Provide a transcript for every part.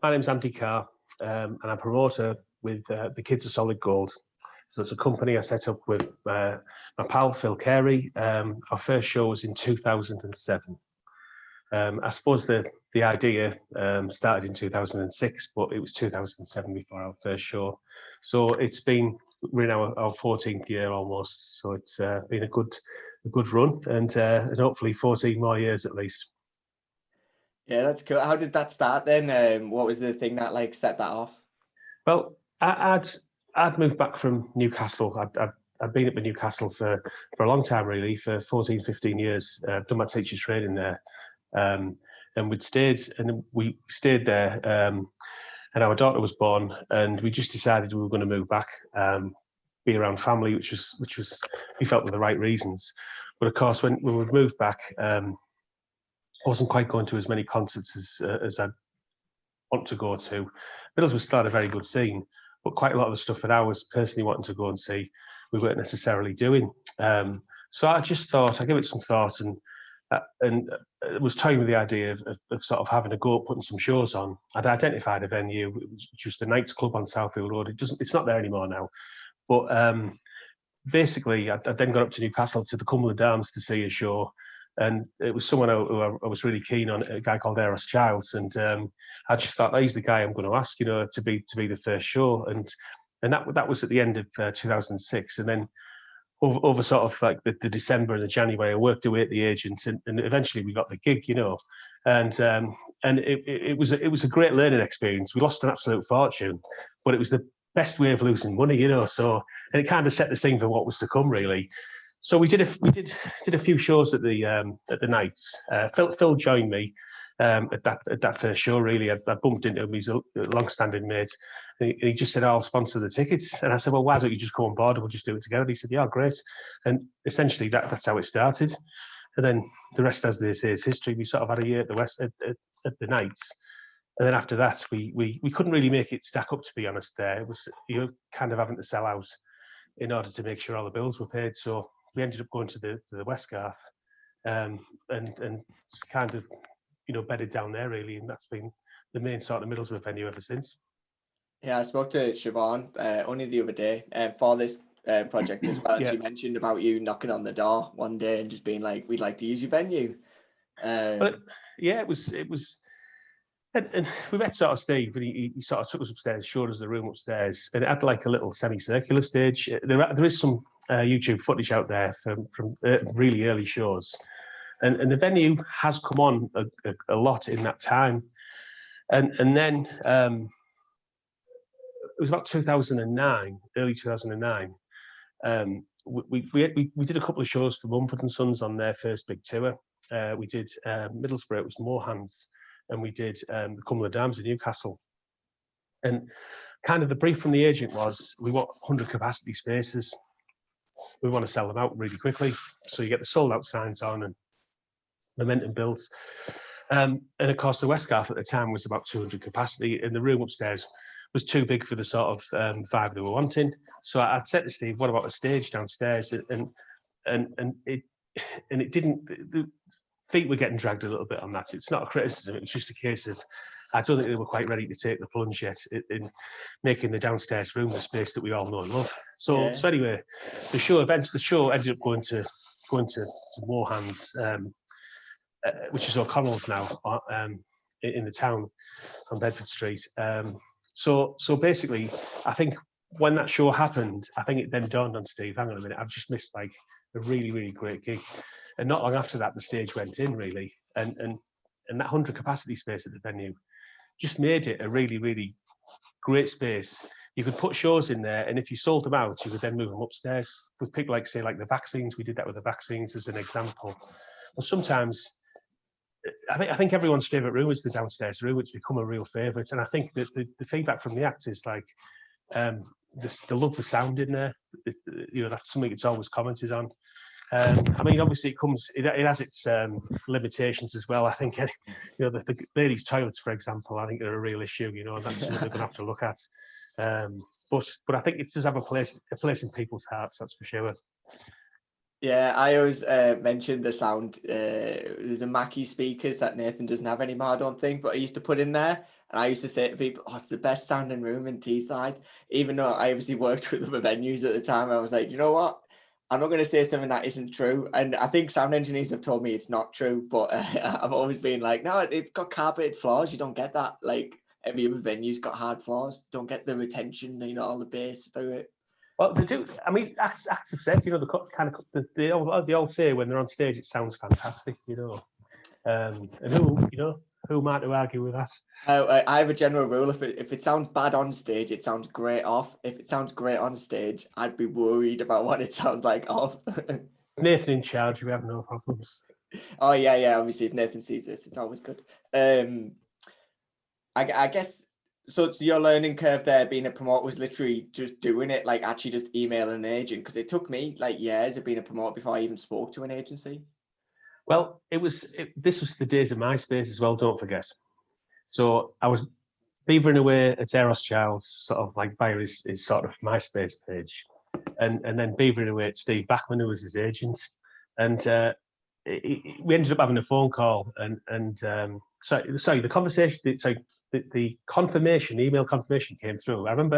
My name's Andy Carr, and I'm a promoter with the Kids of Solid Gold. So it's a company I set up with my pal Phil Carey. Our first show was in 2007. I suppose the idea started in 2006, but it was 2007 before our first show. So we're in our 14th year almost. So it's been a good run, and hopefully 14 more years at least. Yeah, that's cool. How did that start then? What was the thing that like set that off? Well, I'd moved back from Newcastle. I'd been up in Newcastle for a long time, really, for 14, 15 years. Done my teacher's training there. And we stayed there, and our daughter was born, and we just decided we were going to move back, be around family, which was we felt were the right reasons. But of course, when we moved back, I wasn't quite going to as many concerts as I'd want to go to. Middlesbrough was still a very good scene, but quite a lot of the stuff that I was personally wanting to go and see, we weren't necessarily doing. So I just thought, I gave it some thought, and was toying with the idea of sort of having a go at putting some shows on. I'd identified a venue, which was the Knights Club on Southfield Road. It's not there anymore now, but basically, I then got up to Newcastle to the Cumberland Arms to see a show. And it was someone who I was really keen on, a guy called Eros Childs, and I just thought, he's the guy I'm going to ask, to be the first show, and that was at the end of 2006, and then over sort of like the December and the January, I worked away at the agents, and eventually we got the gig, and it was a great learning experience. We lost an absolute fortune, but it was the best way of losing money, So, and it kind of set the scene for what was to come, really. So we did a few shows at the Knights. Phil joined me at that first show. Really, I bumped into him. He's a long-standing mate. And he just said, "I'll sponsor the tickets." And I said, "Well, why don't you just come on board and we'll just do it together?" He said, "Yeah, great." And essentially, that's how it started. And then the rest, as they say, is history. We sort of had a year at the Knights. And then after that, we couldn't really make it stack up, to be honest. There, it was kind of having to sell out in order to make sure all the bills were paid. So we ended up going to the Westgarth, and kind of bedded down there, really, and that's been the main sort of Middlesbrough venue ever since. Yeah, I spoke to Siobhan only the other day for this project as well. Yeah. She mentioned about you knocking on the door one day and just being like, "We'd like to use your venue." Yeah, it was. And we met sort of Steve, and he sort of took us upstairs, showed us the room upstairs, and it had like a little semicircular stage. There is some YouTube footage out there from really early shows, and the venue has come on a lot in that time, and then it was about 2009, early 2009. We did a couple of shows for Mumford and Sons on their first big tour. We did Middlesbrough, it was Moorhands, and we did the Cumberland Arms in Newcastle. And kind of the brief from the agent was, we want 100 capacity spaces. We want to sell them out really quickly. So you get the sold out signs on and momentum builds. And of course, the Westgarth at the time was about 200 capacity, and the room upstairs was too big for the sort of vibe they were wanting. So I'd said to Steve, what about a stage downstairs? And it didn't. The feet were getting dragged a little bit on that. It's not a criticism. It was just a case of, I don't think they were quite ready to take the plunge yet in making the downstairs room the space that we all know and love. So anyway, the show ended up going to Moorhands, which is O'Connell's now, in the town on Bedford Street. So basically, I think when that show happened, I think it then dawned on Steve, hang on a minute, I've just missed like a really, really great gig. And not long after that, the stage went in, really. And that 100 capacity space at the venue just made it a really, really great space. You could put shows in there, and if you sold them out, you could then move them upstairs. With people like, say, like the vaccines, we did that with the vaccines as an example. But sometimes, I think everyone's favourite room is the downstairs room. It's become a real favourite. And I think that the feedback from the acts is like, they love the sound in there. That's something it's always commented on. I mean, obviously, it has its limitations as well. I think, the ladies' toilets, for example, I think they're a real issue. And that's something they're going to have to look at. But I think it does have a place in people's hearts. That's for sure. Yeah, I always mention the sound, the Mackie speakers that Nathan doesn't have anymore, I don't think, but I used to put in there. And I used to say to people, "Oh, it's the best sounding room in Teesside." Even though I obviously worked with other venues at the time, I was like, you know what? I'm not going to say something that isn't true. And I think sound engineers have told me it's not true, but I've always been like, no, it's got carpeted floors. You don't get that. Like every other venue's got hard floors. Don't get the retention, all the bass through it. Well, they do. I mean, active said, the old say when they're on stage, it sounds fantastic, And who am I to argue with that? I have a general rule: if it sounds bad on stage, it sounds great off. If it sounds great on stage, I'd be worried about what it sounds like off. Nathan in charge, we have no problems. Oh yeah. Obviously, if Nathan sees this, it's always good. I guess so. Your learning curve there, being a promoter, was literally just doing it, like actually just emailing an agent. Because it took me like years of being a promoter before I even spoke to an agency. Well, this was the days of MySpace as well. Don't forget. So I was beavering away at Eros Childs, sort of like via his sort of MySpace page, and then beavering away at Steve Backman, who was his agent, and we ended up having a phone call, and the conversation, the confirmation, email confirmation came through. I remember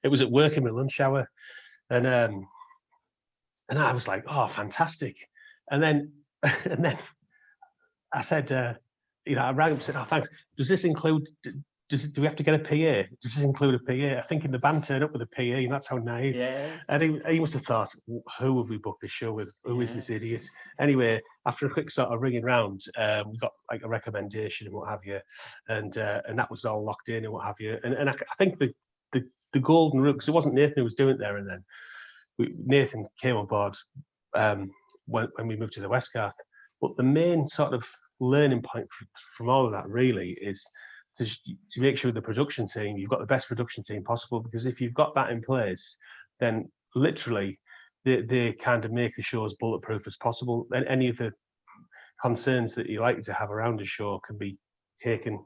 it was at work in my lunch hour, and I was like, oh, fantastic, and then I said, I rang him and said, oh, thanks. Does this include? Do we have to get a PA? Does this include a PA? I think in the band turned up with a PA, and that's how naive. Yeah. And he must have thought, who have we booked this show with? Who is this idiot? Anyway, after a quick sort of ringing round, we got like a recommendation and what have you, and that was all locked in and what have you. And I think the golden route, because it wasn't Nathan who was doing it there and then. Nathan came on board when we moved to the Westgarth. But the main sort of learning point from all of that really is to make sure the production team, you've got the best production team possible, because if you've got that in place, then literally they kind of make the show as bulletproof as possible. And any of the concerns that you like to have around a show can be taken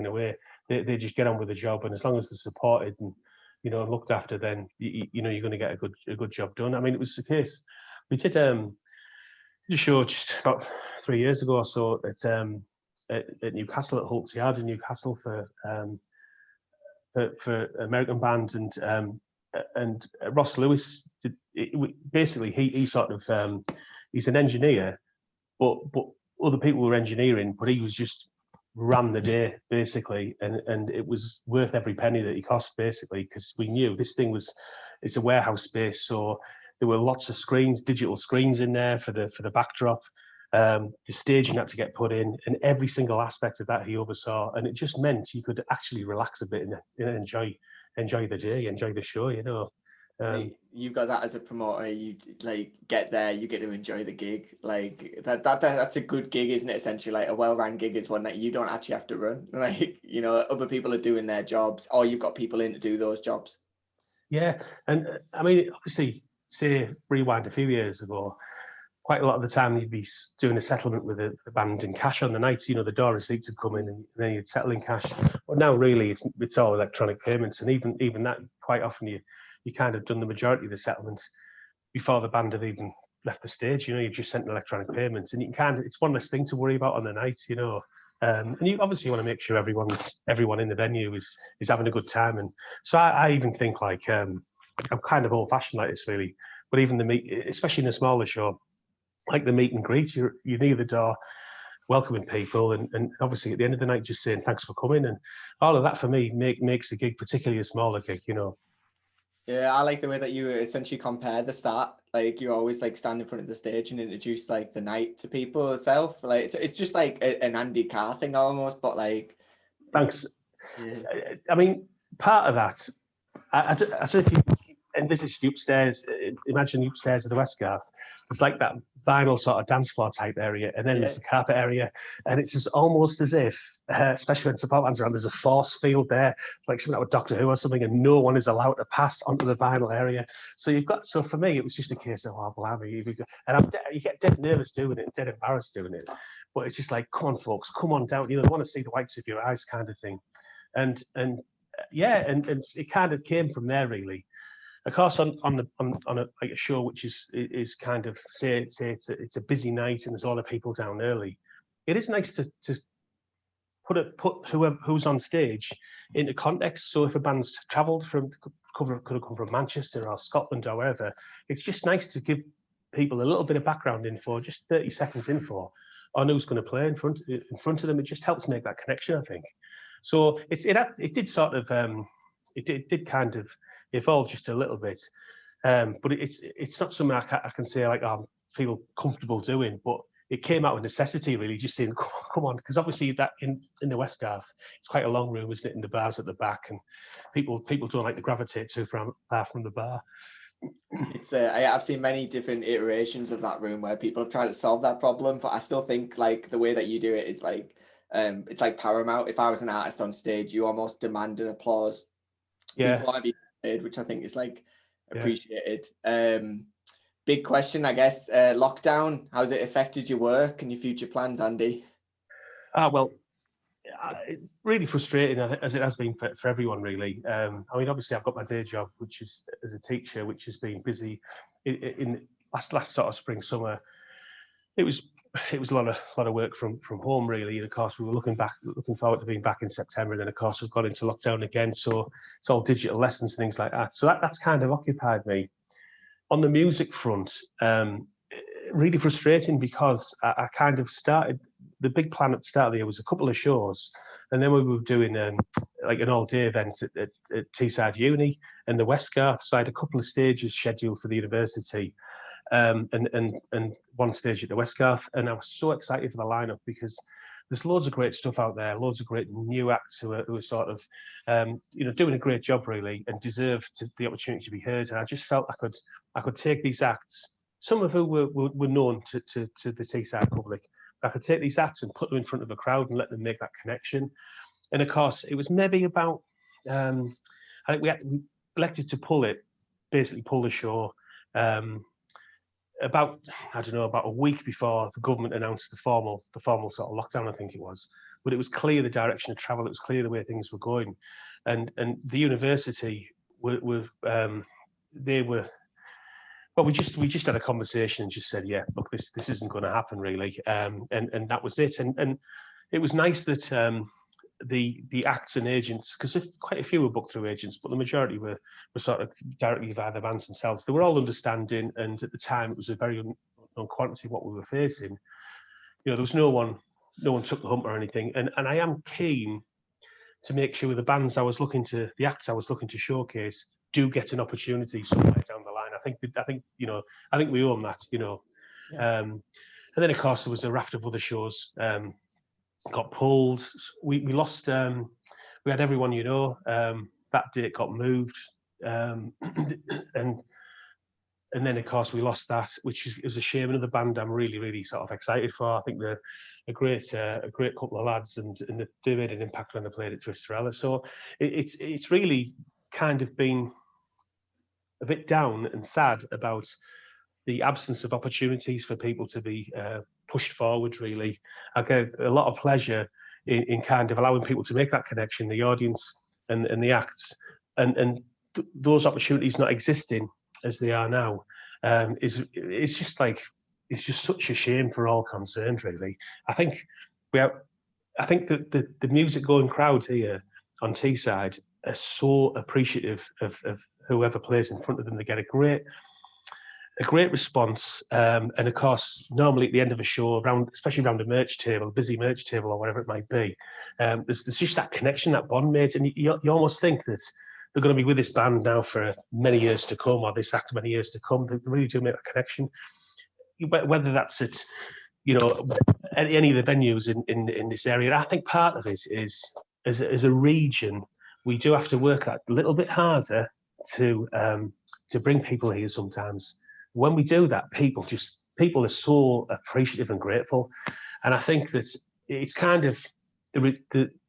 away. They just get on with the job, and as long as they're supported and looked after, then you're going to get a good job done. I mean, it was the case. We did a show just about 3 years ago or so at Newcastle, at Holt's Yard in Newcastle for American bands, and Ross Lewis basically he sort of he's an engineer, but other people were engineering, but he was just ran the day basically, and it was worth every penny that he cost basically, because we knew this thing it's a warehouse space, so there were lots of screens, digital screens in there for the backdrop. The staging had to get put in, and every single aspect of that he oversaw, and it just meant you could actually relax a bit and enjoy the day, enjoy the show. You've got that as a promoter. You like get there, you get to enjoy the gig. Like that's a good gig, isn't it? Essentially, like a well-run gig is one that you don't actually have to run. Like other people are doing their jobs, or you've got people in to do those jobs. Yeah, and I mean, obviously, say rewind a few years ago, quite a lot of the time you'd be doing a settlement with the band in cash on the night. The door receipts would come in, and then you'd settle in cash. But now, really, it's all electronic payments, and even that, quite often you kind of done the majority of the settlement before the band have even left the stage. You've just sent an electronic payments, and you can it's one less thing to worry about on the night. And you obviously want to make sure everyone in the venue is having a good time. And so I even think like I'm kind of old fashioned like this really, but even the meet, especially in a smaller show, like the meet and greet, you're near the door, welcoming people, and obviously at the end of the night just saying thanks for coming, and all of that for me makes the gig, particularly a smaller gig. Yeah, I like the way that you essentially compare the start. Like you always like stand in front of the stage and introduce like the night to people itself. Like it's just like an Andy Carr thing almost, but like. Thanks. Yeah. I mean, part of that, I don't know if you envisage the upstairs. Imagine the upstairs of the Westgarth. It's like that vinyl sort of dance floor type area, and then there's the carpet area, and it's almost as if, especially when support bands are on, there's a force field there, like something like with Doctor Who or something, and no one is allowed to pass onto the vinyl area. So for me, it was just a case of, oh, blimey, and you get dead nervous doing it, dead embarrassed doing it, but it's just like, come on, folks, come on down. They want to see the whites of your eyes, kind of thing, and it kind of came from there, really. Of course, on a show which is kind of say it's a busy night and there's a lot of people down early, it is nice to put who's on stage into context. So if a band's travelled from, could have come from Manchester or Scotland or wherever, it's just nice to give people a little bit of background info, just 30 seconds info on who's going to play in front of them. It just helps make that connection, I think. So it did sort of it did kind of evolve just a little bit, but it's not something I can say like I feel comfortable doing, but it came out of necessity, really, just saying, come on, because obviously that in the West Garth, it's quite a long room, isn't it, in the bars at the back, and people don't like to gravitate too far from the bar. It's I've seen many different iterations of that room where people have tried to solve that problem, but I still think like the way that you do it is like it's like paramount. If I was an artist on stage, you almost demand an applause before I've even played, which I think is like appreciated. Big question, I guess. Lockdown, how's it affected your work and your future plans, Andy? Well, really frustrating as it has been for everyone, really. I mean, obviously, I've got my day job, which is as a teacher, which has been busy. In last sort of spring, summer, it was a lot of work from home, really. And of course, we were looking forward to being back in September. And then, of course, we've got into lockdown again, so it's all digital lessons and things like that. So that's kind of occupied me. On the music front, really frustrating because I kind of started, the big plan at the start of the year was a couple of shows, and then we were doing like an all-day event at Teesside Uni and the West Garth. So I had a couple of stages scheduled for the university, and one stage at the West Garth, and I was so excited for the lineup because there's loads of great stuff out there, loads of great new acts who are sort of, doing a great job, really, and deserve the opportunity to be heard. And I just felt I could take these acts, some of who were known to the Teesside public. I could take these acts and put them in front of a crowd and let them make that connection. And of course, it was maybe about, I think we elected to basically pull the show about a week before the government announced the formal sort of lockdown, I think it was. But it was clear the direction of travel. It was clear the way things were going, and the university they were. Well, we just had a conversation and just said, yeah, look, this isn't going to happen, really, and that was it. And it was nice that the acts and agents, because quite a few were booked through agents, but the majority were sort of directly via the bands themselves. They were all understanding, and at the time it was a very unknown quantity what we were facing. There was no one took the hump or anything, and I am keen to make sure the acts I was looking to showcase do get an opportunity somewhere down the line. I think we own that, Yeah. And then of course there was a raft of other shows got pulled. We lost. We had everyone, that date got moved, and then of course we lost that, which is a shame. Another band I'm really, really sort of excited for. I think they're a great couple of lads, and they made an impact when they played at Twisterella. So it's really kind of been a bit down and sad about the absence of opportunities for people to be pushed forward, really. I get a lot of pleasure in kind of allowing people to make that connection, the audience and the acts, and those opportunities not existing as they are now it's just such a shame for all concerned, really. I think that the music going crowd here on Teesside are so appreciative of whoever plays in front of them. They get a great response, and of course, normally at the end of a show, especially around a busy merch table or whatever it might be, there's just that connection, that bond made, and you almost think that they're going to be with this band now for many years to come, or this act many years to come. They really do make that connection, whether that's at any of the venues in this area. I think part of it is as a region, we do have to work a little bit harder to bring people here sometimes. When we do that, people are so appreciative and grateful, and I think that it's kind of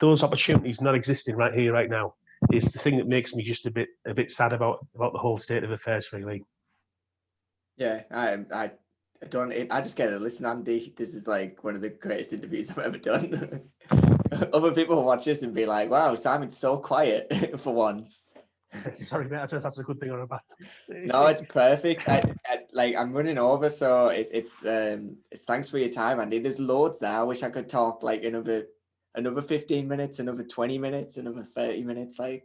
those opportunities not existing right here, right now, is the thing that makes me just a bit sad about the whole state of affairs, really. Yeah, I just get to listen, Andy. This is like one of the greatest interviews I've ever done. Other people will watch this and be like, "Wow, Simon's so quiet for once." Sorry, mate. I don't know if that's a good thing or a bad. No, it's perfect. I'm running over, so it's thanks for your time, Andy. There's loads there. I wish I could talk like another another 15 minutes, another 20 minutes, another 30 minutes. Like,